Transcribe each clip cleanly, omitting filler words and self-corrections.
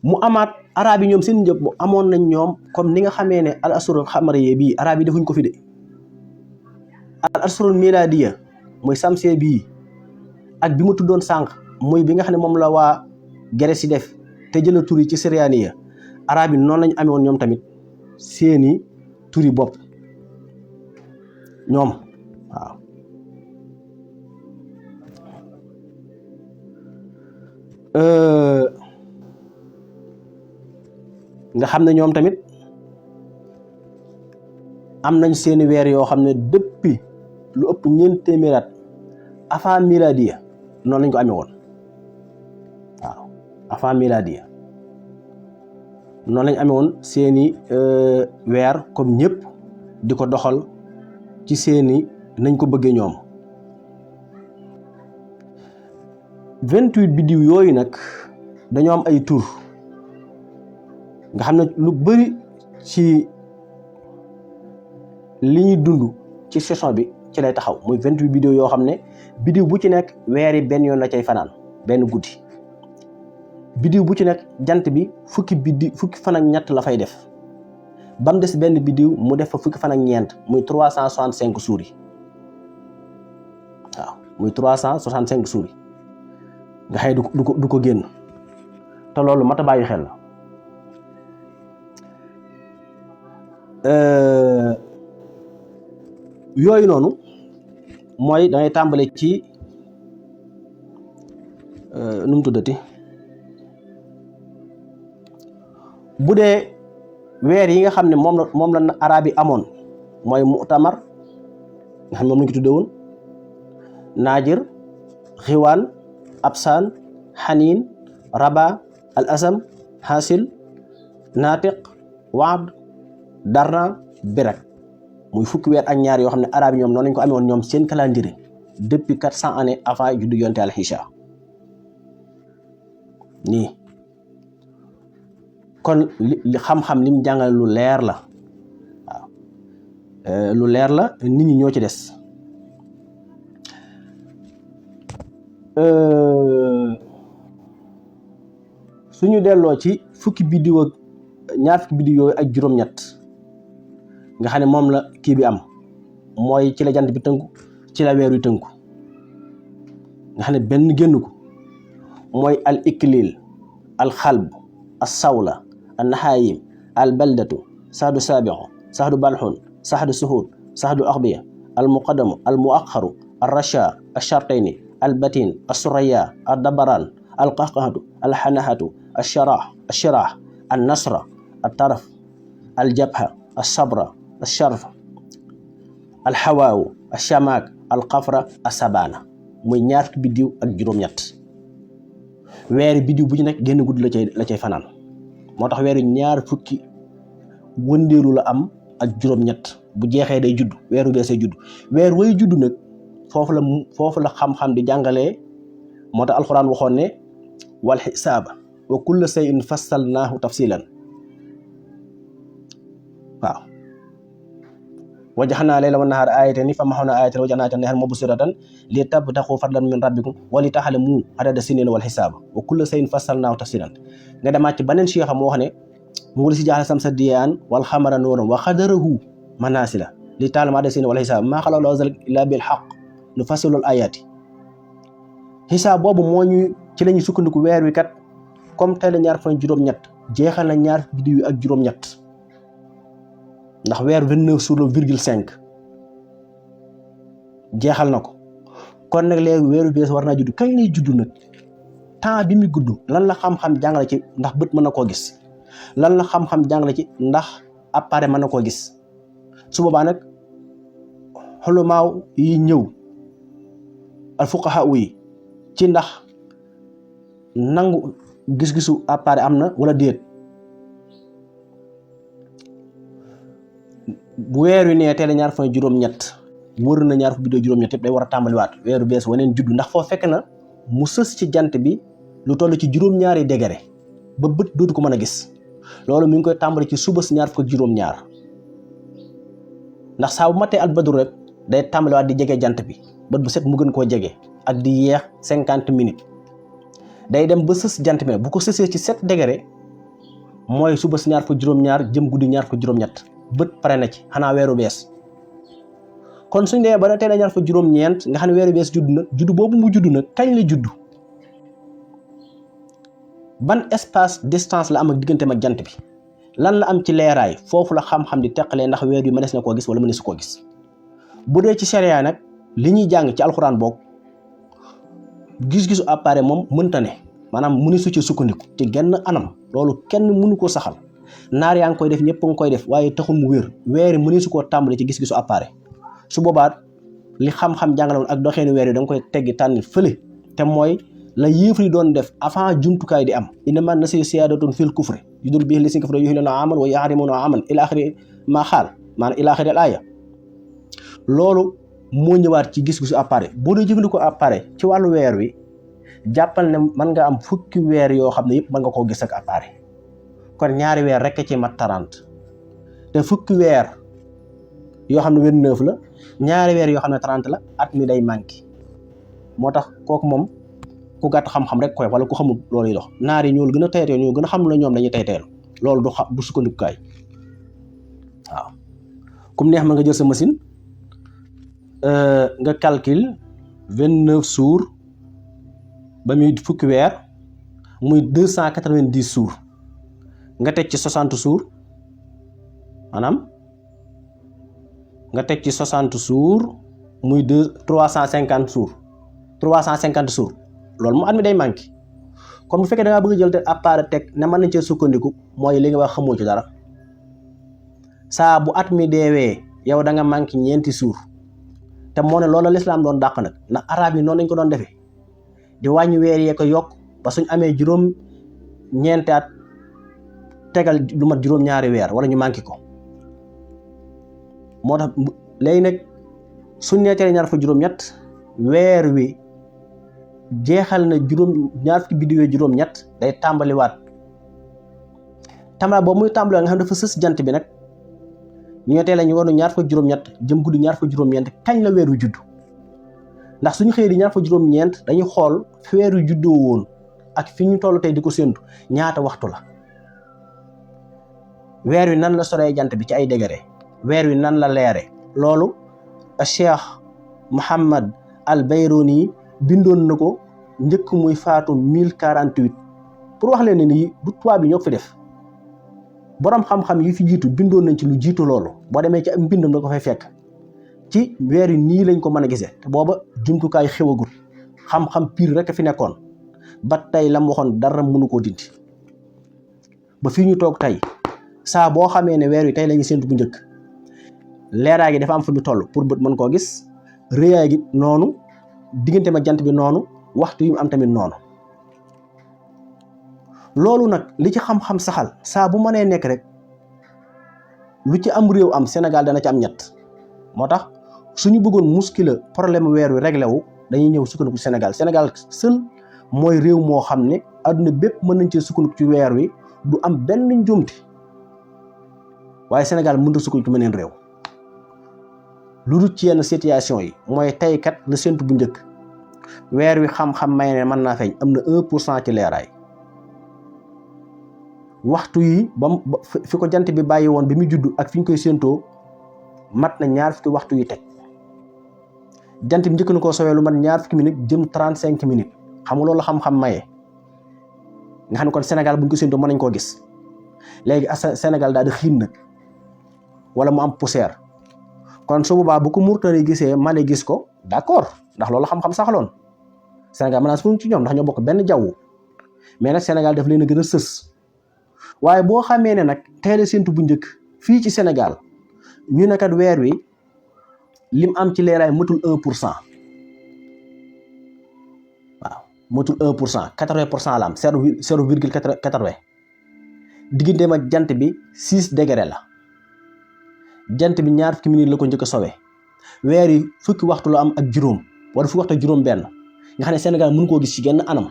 mu amaat arab yi ñoom seen njëb bu amoon nañ ñoom comme ni nga xamee ne al asrul xamariye bii arab yi defuñ ko fi de al asrul miladiya mooy samsiya bii ak bi ma tuddoon sànq muy bi nga xam ne moom la waa Grèce yi def te jëla tur yi ci Siriyaaniya arab yi noonu lañu amee woon ñoom tamit seeni turi bopp ñoom waaw nga xam ne ñoom tamit am nañ seeni weer yoo xam ne depuis lu ëpp ñeent téeméer at avant miladiya noonu lañ ko amee woon waaw avant miladiya noonu lañ amee woon seeni weer comme ñëpp di ko doxal ci seeni nañ ko bëggee ñoom 28 biddiw yooyu nag dañoo am ay tur nga xam ne lu bari ci li ñuy dund ci saison bi ci lay taxaw muy 28 biddiw yoo xam ne biddiw bu ci nekk weer yi benn yoon la cay fanaan benn guddi biddiw bu ci nekk jant bi fukki fan ak ñett la fay def ba mu des benn biddiw mu def fa fukki fan ak ñeent muy 365 jours yi waaw muy 365 jours yi nga xëy du ko génn te loolu mat a bàyyi xel la yooyu noonu mooy dangay tàmbale ci nu mu tuddati bu dee weer yi nga xam ne moom la arab yi amoon mooy mu'tamar nga xam ne moom lañ ko tuddee woon naajir xiwaan absaan xaniin raba al asam xaasil naatiq waad darna birak muy fukki weer ak ñaar yoo xam ne arab yi ñoom noonu lañ ko amee woon ñoom seen calendrier depuis 400 années avant juddu yonte al Xiisa nii kon li xam-xam lim jàngale lu leer la waaw lu leer la nit ñi ñoo ci des suñu delloo ci fukki biddiw ak ñaar fukki biddiw yooyu ak juróom-ñett nga xam ne moom la kii bi am mooy ci la jant bi tënku ci la weer wi tënku nga xam ne benn génn ko mooy al iklil al xalb al sawla al naxaayim al baldatu saxdu saabixu saxdu balxun saxdu suhud saxdu axbiya al muqaddamu al muaxaru al rasha al shartayni al batin al suraya al dabaraan al qaxqahatu al xanaxatu al shiraax al nasra al taraf al jabha al sabra al sharf al xawaawu al shamaak al xafra al sabaana muy ñaar fukki biddiw ak juróom-ñett weeri biddiw bu ñu nekk génn guddi la cay fanaan moo tax weeru ñaar fukki wëndeelu la am ak juróom-ñett bu jeexee day judd weeru beesee judd weer way judd nag foofu la xam-xam di jàngalee moo tax alxuraan waxoon ne wal xisaaba wa kulla shay'in fassalnaahu tafsilan waaw wajaxnaa layla wan nahaara aayatayni fa maxawnaa aayatan wajaxnaa aayatan nahaara mubsiratan li tabtaxu fadlan min rabbikum wa li taxlamu adada sinina wal xisaaba wa kulla shay'in fassalnaahu tafsilan nga demaat ci beneen cheikh moo wax ne mu ngi si jaaxle samsa diyaan wal xamara nooran wa xadarahu manasila li taxlamu adada sinina wal xisaaba maa xalaqna llaahu zaalika illaa bil xaq nu fasilul ayaati xisaab boobu moo ñu ci la ñuy sukkandiku weer wi kat comme tey la ñaar fan juróom-ñett jeexal na ñaar biddiw yi ak juróom-ñett ndax weer 29 sur le virgule 5 jeexal na ko kon nag léegi weeru bees war naa judd kañ lay judd nag temps bi muy gudd lan la xam-xam jàngale ci ndax bët mën na koo gis lan la xam-xam jàngale ci ndax appareil mën na koo gis su boobaa nag xulumaaw yi ñëw al fuqaha yi ci ndax nangu gis-gisu appareil am na wala déet bu weer wi nee teel a ñaar fan juróom-ñett wër na ñaar fu biddiw juróom-ñett yëpp day war a tàmbaliwaat weeru bees waneen juddu ndax foo fekk na mu sës ci jant bi lu toll ci juróom-ñaari degré ba bët dootu ko mën a gis loolu mi ngi koy tàmbali ci suba si ñaar fukk juróom-ñaar ndax saa bu matee al badru rek day tàmbaliwaat di jege jant bi bët bu set mu gën koo jege ak di yeex 50 minutes day dem ba sës jant bi bu ko sësee ci 7 degré mooy suba si ñaar fukk juróom-ñaar jëm guddi ñaar fukk juróom-ñett bët pare na ci xanaa weeru bees kon suñ dee ba tey la ñaar fukk juróom-ñeent nga xam ne weeru bees judd na judd boobu mu judd nag kañ la judd ban espace distance la am ak digganteem ak jant bi lan la am ci leeraay foofu la xam-xam di teqalee ndax weer wi mënees na koo gis wala mënees koo gis bu dee ci sharia nag li ñuy jàng ci alxuraan boog gis-gisu appareil moom mënta ne maanaam mënu su ci sukkandiku ci genn anam loolu kenn mënu ko saxal naar yaa ngi koy def ñëpp a ngi koy def waaye taxul mu wér weeri mënu su koo tàmbali ci gis-gisu appareil su boobaat li xam-xam jàngale woon ak doxeenu weer yi da nga koy teggi tànni fële te mooy la yéefar yi doon def avant jumtukaay di am innamaa nasiyu siyaadatun fil kufri yudillu bihi llaziina kafaru yuhilluuna aaman wa yuharrimuuna aaman ila axiri maa xaal maanaam ila axiri al aaya loolu moo ñëwaat ci gis-gisu appareil boo dee jëfandikoo appareil ci wàllu weer wi jàppal ne mën nga am fukki weer yoo xam ne yëpp mën nga koo gis ak appareil kon ñaari weer rek ci mat 30 te fukki weer yoo xam ne 29 la ñaari weer yoo xam ne 30 la at mi day manqué moo tax kooku moom ku gàtt xam-xam rek koy wala ku xamul loolu yi dox naar yi ñoo gën a tayteel ñoo gën a xam la ñoom dañuy tayteel loolu du sukkandikukaay waaw comme neex ma nga jël sa machine nga calcule 29 jours ba muy fukki weer muy 290 jours nga teg ci 60 jours maanaam nga teg ci 60 jours muy 350 jours 350 jours loolu mu at mi day manqué kon bu fekkee da ngaa bëgg a jël te appareil teg ne mën nañ cee sukkandiku mooy li nga wax xamoo ci dara saa bu at mi deewee yow da nga manqué ñeenti jours te moo ne loolu la lislaam doon dàq nag ndax arab yi noonu lañ ko doon defee di wàññi weer yee ko yokk ba suñ amee juróom-ñeenti at tegal lu mat juróom-ñaari weer wala ñu manqué ko moo tax léegi nag suñ nee tere ñaar fa juróom-ñett weer wi jeexal na ñaar fukki biddiw juróom-ñett day tàmbaliwaat tàmbali boobu muy tàmbaliwaat nga xam dafa sës jant bi nag ñu teel a ñu war ñaar fukki juróom-ñett jëm guddi ñaar fukki juróom-ñeent kañ la weer wi judd ndax suñu xëyee di ñaar fukki juróom-ñeent dañuy xool fi weer wi juddoo woon ak fi ñu toll tey di ko séntu ñaata waxtu la weer wi nan la soree jant bi ci ay degré weer wi nan la leere loolu Cheikh Mouhamad al Bayruni bindoon na ko njëkk muy faatu 1048 pour wax leen ne nii du tubaab bi ñoo ko fi def borom xam-xam yi fi jiitu bindoon nañ ci lu jiitu loolu boo demee ci am mbindam da ko fay fekk ci weer yi nii lañ ko mën a gisee te booba jumtukaay xewagul xam-xam pire rek fi nekkoon ba tey la mu waxoon dara mënu koo dindi ba fii ñu toog tey saa boo xamee ne weer wi tey la ñu séntu bu njëkk leeraay gi dafa am fu mu toll pour bët mën koo gis rëyaay gi noonu diggante ma jant bi noonu waxtu yi mu am tamit noonu loolu nag li ci xam-xam saxal saa bu mënee nekk rek lu ci am réew am Sénégal dana ci am ñett moo tax suñu bëggoon muskila problème weer wi réglé wu dañuy ñëw sukkandiku Sénégal seul mooy réew moo xam ne adduna bépp mën nañ cee sukkandiku ci weer wi du am benn njuumte waaye Sénégal mënut a sukkandiku ci meneen réew lu dul ci yenn situation yi mooy tey kat la séntu bu njëkk weer wi xam-xam may ne mën naa feeñ am na 1% ci leeraay waxtu yi ba fi ko jant bi bàyyi woon bi mu judd ak fi ñu koy séentoo mat na ñaar fukki waxtu yi teg jant bi njëkk na koo sowee lu mat ñaar fukki minutes jëm 35 minutes xam nga loolu xam-xam maye nga xam ne kon Sénégal bu ñu ko séentoo mën nañ koo gis léegi Sénégal daal di xiin nag wala mu am poussière kon su boobaa bu ko Mauritanie gisee Mali gis ko d'accord ndax loolu xam-xam saxaloon Sénégal mën naa suñu ci ñoom ndax ñoo bokk benn jaww mais nag Sénégal daf leen a gën a sës waaye boo xamee ne nag teel a séntu bu njëkk fii ci Sénégal ñu ne kat weer wi lim am ci leeraay matul 1% waaw matul 1% 80% la am 0,80 digganteem ak jant bi 6 degré la jant bi ñaar fukki minutes la ko njëkk a sowee weer yi fukki waxtu la am ak juróom wala fukki waxtu ak juróom benn nga xam ne Sénégal mënu koo gis ci genn anam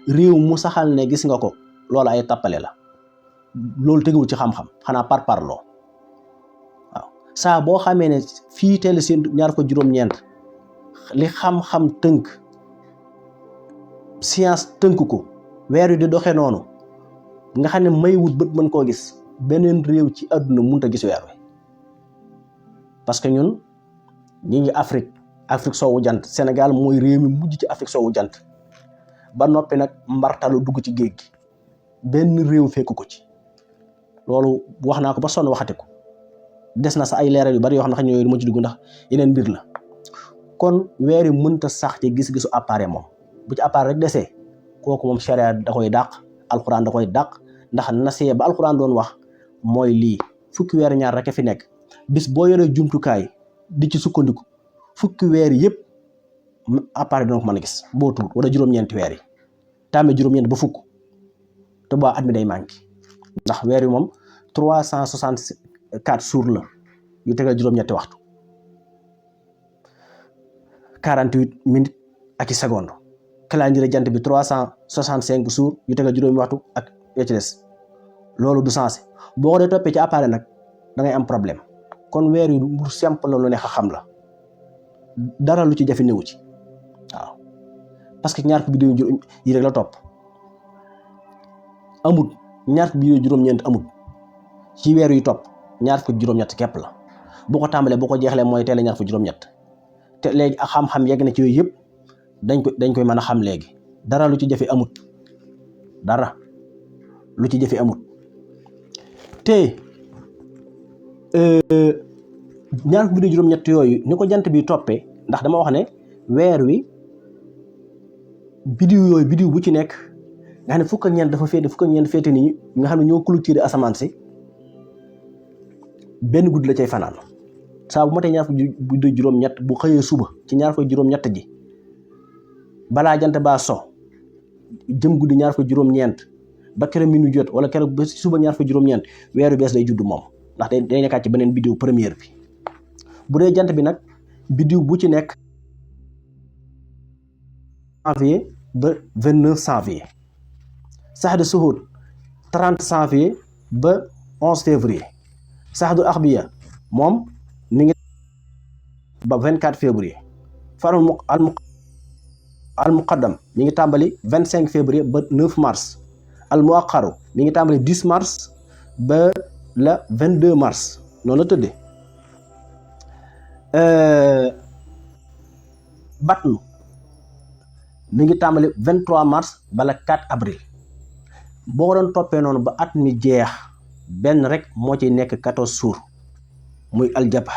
réew mu saxal ne gis nga ko loolu ay tappale la loolu teguwul ci xam-xam xanaa parparloo waaw saa boo xamee ne fii teel seen ñaar ko juróom-ñeent li xam-xam tënk science tënk ko weer wi di doxee noonu nga xam ne may wut bët mën koo gis beneen réew ci àdduna mënut a gis weer wi parce que ñun ñi ngi Afrique soowu jant Sénégal mooy réew mi mujj ci Afrique soowu jant ba noppi nag mbartalu dugg ci géej gi benn réew fekk ko ci loolu wax naa ko ba sonn waxati ko des na sa ay leeral yu bari yoo xam ne xëy na yooyu moo ci dugg ndax yeneen mbir la kon weer wi mënta sax ci gis-gisu appareil moom bu ci appareil rek desee kooku moom sharia da koy dàq alxuraan da koy dàq ndax nasiye ba alxuraan doon wax mooy lii fukki weer ñaar rek a fi nekk bis boo yoree jumtukaay di ci sukkandiku fukki weer yëpp appareil dina ko mën a gis boo tuut wala juróom-ñeenti weer yi tàmmee juróom-ñeent ba fukk te boo at mi day manqué ndax weer yi moom 364 jours la yu tegal juróom-ñetti waxtu 48 minutes ak i seconde calendrier jant bi 365 jours yu tegal juróomi waxtu ak ya ci des loolu du sensé boo ko dee toppee ci appareil nag da ngay am problème kon weer yi lu simple la lu neex a xam la dara lu ci jafe newu ci waaw parce que ñaar fukki biddiw yi rek la topp amut ñaar fukki biddiw juróom-ñeent amut ci weer yu topp ñaar fukki juróom-ñett képp la boo ko tàmbalee boo ko jeexlee mooy teel a ñaar fukki juróom-ñett te léegi ak xam-xam yegg na ci yooyu yëpp dañ koy mën a xam léegi dara lu ci jafe amut dara lu ci jafe amut te ñaar fukki biddiw juróom-ñett yooyu ni ko jant bi toppee ndax dama wax ne weer wi biddiw bu ci nekk nga xam ne fukk ak ñeent dafa féete fukk ak ñeent féete nii nga xam ne ñoo clôturer asamaan si benn guddi la cay fanaan saa bu matee ñaar fukki biddiw juróom-ñett bu xëyee suba ci ñaar fukki juróom-ñett ji balaa jant baa so jëm guddi ñaar fukki juróom-ñeent ba keroog mi nu jot wala keroog ba suba ñaar fukki juróom-ñeent weeru bees lay judd moom ndax day nekkaat ci beneen biddiw première bi bu dee jant bi nag biddiw bu ci nekk janvier ba 29 janvier saxdu suhud 30 janvier ba 11 février saxdu axbiya moom mi ngi ba 24 février farul al muqaddam mi ngi tàmbali 25 février ba 9 mars al muaqaru mi ngi tàmbali 10 mars ba la 22 mars noonu la tëddee batnu mi ngi tàmbali 23 mars bala 4 avril boo doon toppee noonu ba at mi jeex benn rek moo ci nekk 14 jours muy aljaba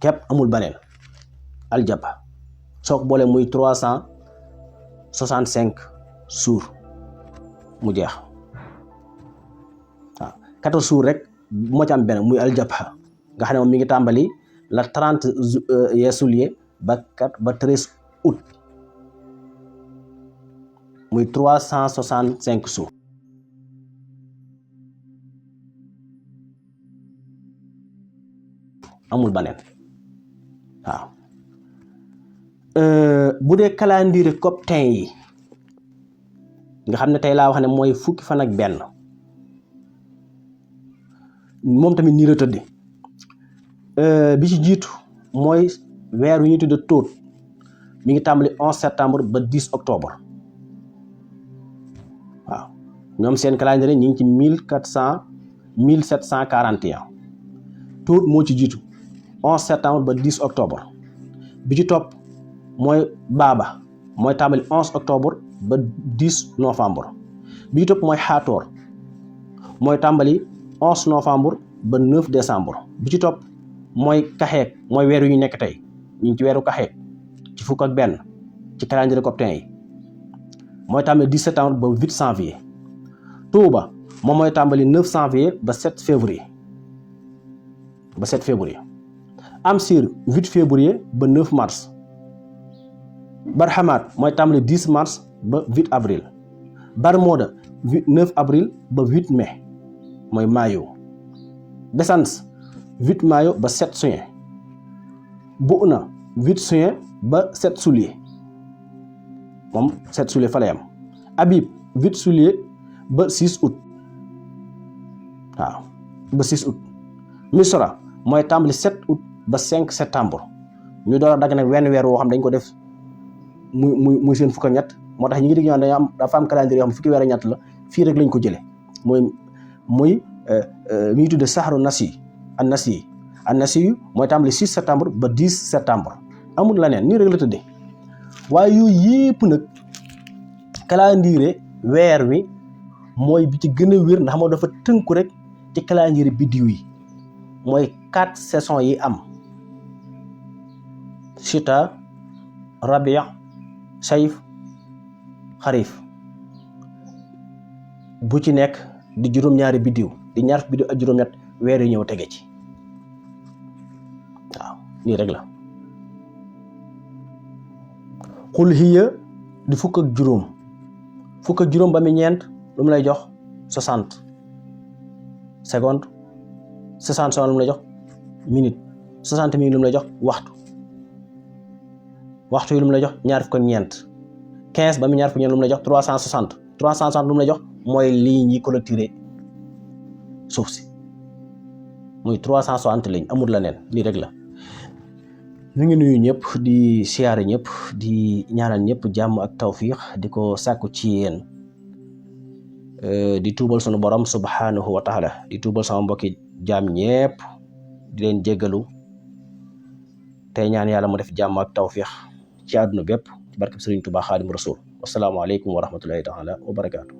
képp amul beneen aljaba soo ko boolee muy 365 jours mu jeex waaw 14 jours rek moo ci am benn muy aljaba nga xam ne moom mi ngi tàmbali la 30 juillet ba 13 août muy 365 jours amul baneen waaw bu dee calendrier coptin yi nga xam ne tey laa wax ne mooy fukki fan ak benn moom tamit nii la tëdde bi ci jiitu mooy weer wi ñuy tudde tóot mi ngi tàmbali 11 septembre ba 10 octobre waaw ñoom seen calendrier ñu ngi ci 1741 tóot moo ci jiitu 11 septembre ba 10 octobre bi ci topp mooy baaba mooy tàmbali 11 octobre ba 10 novembre bi ci topp mooy xaatoor mooy tàmbali 11 novembre ba 9 décembre bi ci topp mooy kaxeek mooy weer yu ñu nekk tey ñu ngi ci weeru kaxeek ci fukk ak benn ci calendrier coptin yi mooy tàmbali 10 septembre ba 8 janvier tuuba moom mooy tàmbali 9 janvier ba 7 février Amsir 8 février ba 9 mars Barhamaat mooy tàmbali 10 mars ba 8 avril Barmoda 9 avril ba 8 mai mooy mayo Besans 8 mayo ba 7 juin Buuna 8 juin ba 7 juillet moom 7 juillet fa lay am Habib 8 juillet ba 6 août waaw ba 6 août Misra mooy tàmbali 7 août ba 5 septembre ñu door a dagg nag wenn weer woo xam dañ ko def muy seen fukk ak ñett moo tax ñi ngi dégg ñoo dañu am dafa am calendrier yoo xam fukki weer ak ñett la fii rek lañ ko jële muy mi ñu tudde saxaru nasi an-nasi mooy tàmbali 6 septembre ba 10 septembre amul leneen nii rek la tëddee waaye yooyu yëpp nag calendrier weer wi mooy bi ci gën a wér ndax moo dafa tënku rek ci calendrier biddiw yi mooy 4 saisons yi am chita rabia sayf xarif bu ci nekk di juróom-ñaari biddiw di ñaar biddiw ak juróom-ñett weer yi ñëw tege ci waaw nii rek la xul hiya di fukk ak juróom ba mu ñeent lu mu lay jox 60 seconde 60 secondes lu mu lay jox minute 60 minutes lu mu lay jox waxtu yi lu mu lay jox ñaar fukk ak ñeent 15 ba mu ñaar fukk ak ñeent lu mu lay jox 360 lu mu lay jox mooy lii ñi collecté suuf si muy 360 ligne amul la neen nii rek la ñu ngi nuyu ñëpp di siyaare ñëpp di ñaanal ñëpp jàmm ak tawfiq di ko sàkku ci yéen di tuubal sunu borom subhanahu wa taala di tuubal sama mbokki jaam ñëpp di leen jéggalu tey ñaan yàlla mu def jàmm ak tawfiq ci àdduna bépp ci barkeb Sëriñ Tuubaa Xaadimu Rasuul wassalaamu aleykum wa rahmatullahi taala wa barakaatu